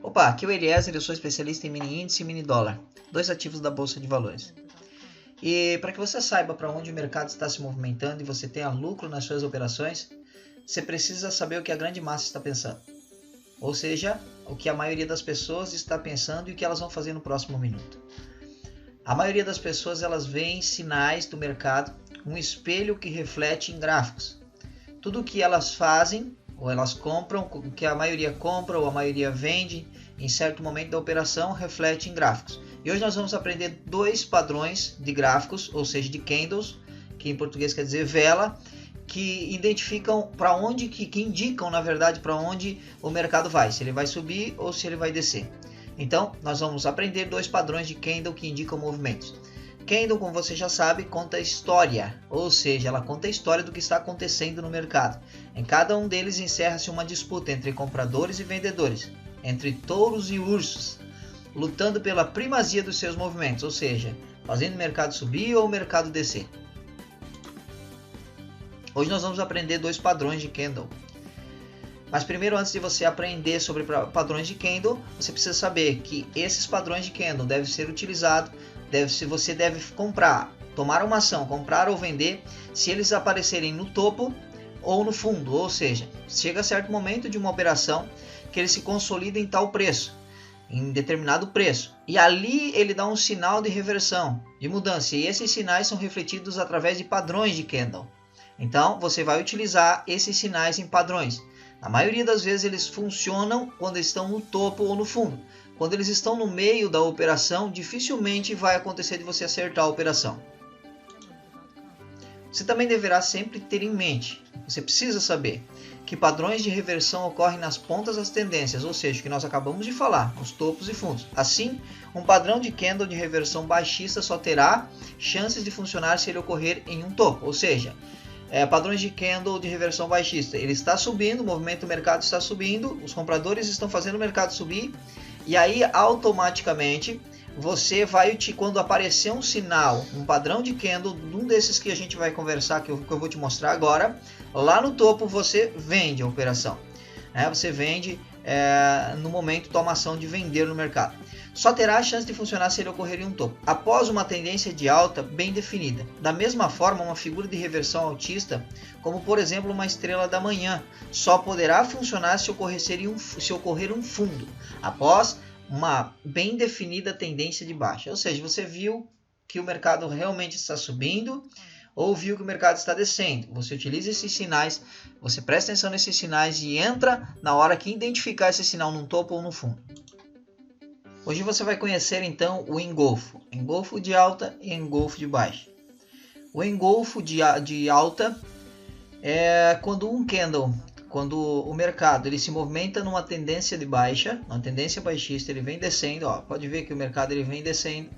Opa, aqui é o Eliezer, eu sou especialista em mini índice e mini dólar, dois ativos da Bolsa de Valores. E para que você saiba para onde o mercado está se movimentando e você tenha lucro nas suas operações, você precisa saber o que a grande massa está pensando. Ou seja, o que a maioria das pessoas está pensando e o que elas vão fazer no próximo minuto. A maioria das pessoas elas veem sinais do mercado, um espelho que reflete em gráficos. Tudo o que elas fazem ou elas compram, o que a maioria compra ou a maioria vende em certo momento da operação reflete em gráficos. E hoje nós vamos aprender dois padrões de gráficos, ou seja, de candles, que em português quer dizer vela, que identificam para onde, que indicam na verdade para onde o mercado vai, se ele vai subir ou se ele vai descer. Então nós vamos aprender dois padrões de candle que indicam movimentos. Candle, como você já sabe, conta história, ou seja, ela conta a história do que está acontecendo no mercado. Em cada um deles encerra-se uma disputa entre compradores e vendedores, entre touros e ursos, lutando pela primazia dos seus movimentos, ou seja, fazendo o mercado subir ou o mercado descer. Hoje nós vamos aprender dois padrões de candle. Mas primeiro, antes de você aprender sobre padrões de candle, você precisa saber que esses padrões de candle devem ser utilizados, você deve comprar, tomar uma ação, comprar ou vender, se eles aparecerem no topo ou no fundo, ou seja, chega certo momento de uma operação que ele se consolida em tal preço, em determinado preço, e ali ele dá um sinal de reversão, de mudança, e esses sinais são refletidos através de padrões de candle. Então você vai utilizar esses sinais em padrões. Na maioria das vezes eles funcionam quando estão no topo ou no fundo. Quando eles estão no meio da operação, dificilmente vai acontecer de você acertar a operação. Você também deverá sempre ter em mente, você precisa saber, que padrões de reversão ocorrem nas pontas das tendências, ou seja, que nós acabamos de falar, nos topos e fundos. Assim, um padrão de candle de reversão baixista só terá chances de funcionar se ele ocorrer em um topo, ou seja, padrões de candle de reversão baixista. Ele está subindo, o movimento do mercado está subindo, os compradores estão fazendo o mercado subir, e aí automaticamente você vai, quando aparecer um sinal, um padrão de candle, um desses que a gente vai conversar, que eu vou te mostrar agora, lá no topo você vende a operação. Você vende no momento, toma ação de vender no mercado. Só terá a chance de funcionar se ele ocorrer em um topo, após uma tendência de alta bem definida. Da mesma forma, uma figura de reversão altista, como por exemplo uma estrela da manhã, só poderá funcionar se ocorrer um fundo, após uma bem definida tendência de baixa. Ou seja, você viu que o mercado realmente está subindo, ou viu que o mercado está descendo. Você utiliza esses sinais, você presta atenção nesses sinais e entra na hora que identificar esse sinal no topo ou no fundo. Hoje você vai conhecer então o engolfo de alta e engolfo de baixa. O engolfo de alta é quando o mercado ele se movimenta numa tendência de baixa, uma tendência baixista, ele vem descendo, pode ver que o mercado ele vem descendo,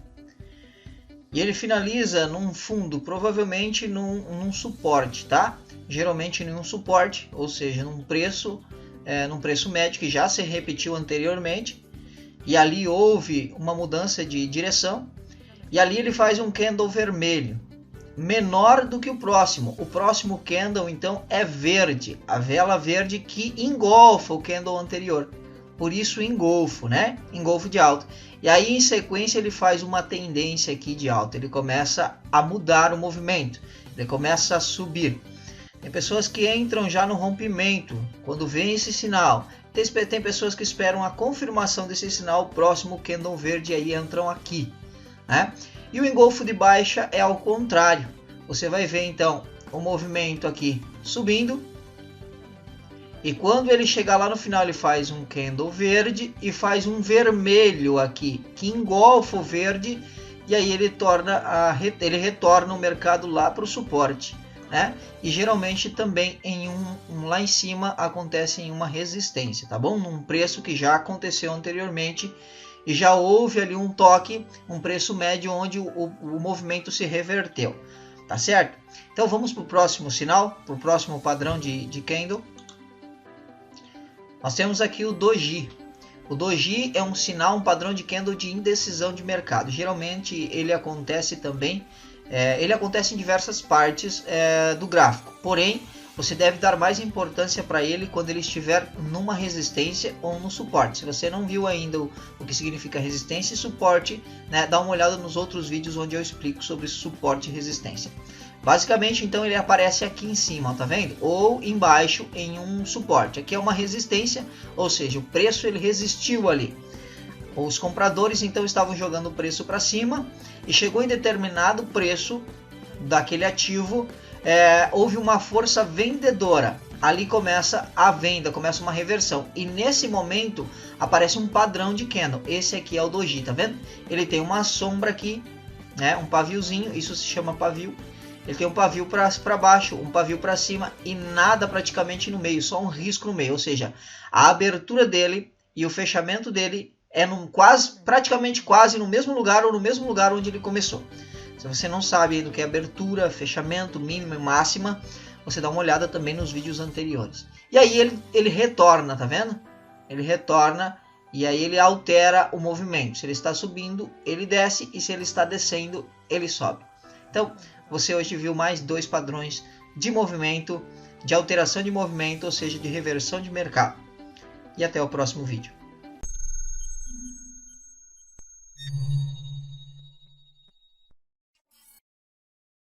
e ele finaliza num fundo, provavelmente num suporte, tá? Geralmente em um suporte, ou seja, num preço médio que já se repetiu anteriormente, e ali houve uma mudança de direção, e ali ele faz um candle vermelho, menor do que o próximo. O próximo candle então é verde, a vela verde que engolfa o candle anterior. Por isso engolfo, né? Engolfo de alta. E aí em sequência ele faz uma tendência aqui de alta, ele começa a mudar o movimento, ele começa a subir. Tem pessoas que entram já no rompimento, quando vem esse sinal. Tem pessoas que esperam a confirmação desse sinal, o próximo candle verde, e aí entram aqui, né? E o engolfo de baixa é ao contrário. Você vai ver então o movimento aqui subindo, e quando ele chegar lá no final ele faz um candle verde e faz um vermelho aqui, que engolfa o verde, e aí ele retorna o mercado lá para o suporte, né? E geralmente também lá em cima acontece em uma resistência, tá bom? Num preço que já aconteceu anteriormente e já houve ali um toque, um preço médio onde o movimento se reverteu, tá certo? Então vamos para o próximo sinal, para o próximo padrão de candle. Nós temos aqui o doji. O doji é um sinal, um padrão de candle de indecisão de mercado. Geralmente ele acontece também, ele acontece em diversas partes do gráfico. Porém, você deve dar mais importância para ele quando ele estiver numa resistência ou no suporte. Se você não viu ainda o que significa resistência e suporte, né, dá uma olhada nos outros vídeos onde eu explico sobre suporte e resistência. Basicamente, então, ele aparece aqui em cima, tá vendo? Ou embaixo em um suporte. Aqui é uma resistência, ou seja, o preço ele resistiu ali. Os compradores então estavam jogando o preço para cima e chegou em determinado preço daquele ativo, houve uma força vendedora. Ali começa a venda, começa uma reversão. E nesse momento aparece um padrão de candle. Esse aqui é o doji, tá vendo? Ele tem uma sombra aqui, né? Um paviozinho, isso se chama pavio. Ele tem um pavio para baixo, um pavio para cima e nada praticamente no meio, só um risco no meio. Ou seja, a abertura dele e o fechamento dele é praticamente quase no mesmo lugar ou no mesmo lugar onde ele começou. Se você não sabe do que é abertura, fechamento, mínima e máxima, você dá uma olhada também nos vídeos anteriores. E aí ele retorna, tá vendo? Ele retorna e aí ele altera o movimento. Se ele está subindo, ele desce, e se ele está descendo, ele sobe. Então, você hoje viu mais 2 padrões de movimento, de alteração de movimento, ou seja, de reversão de mercado. E até o próximo vídeo.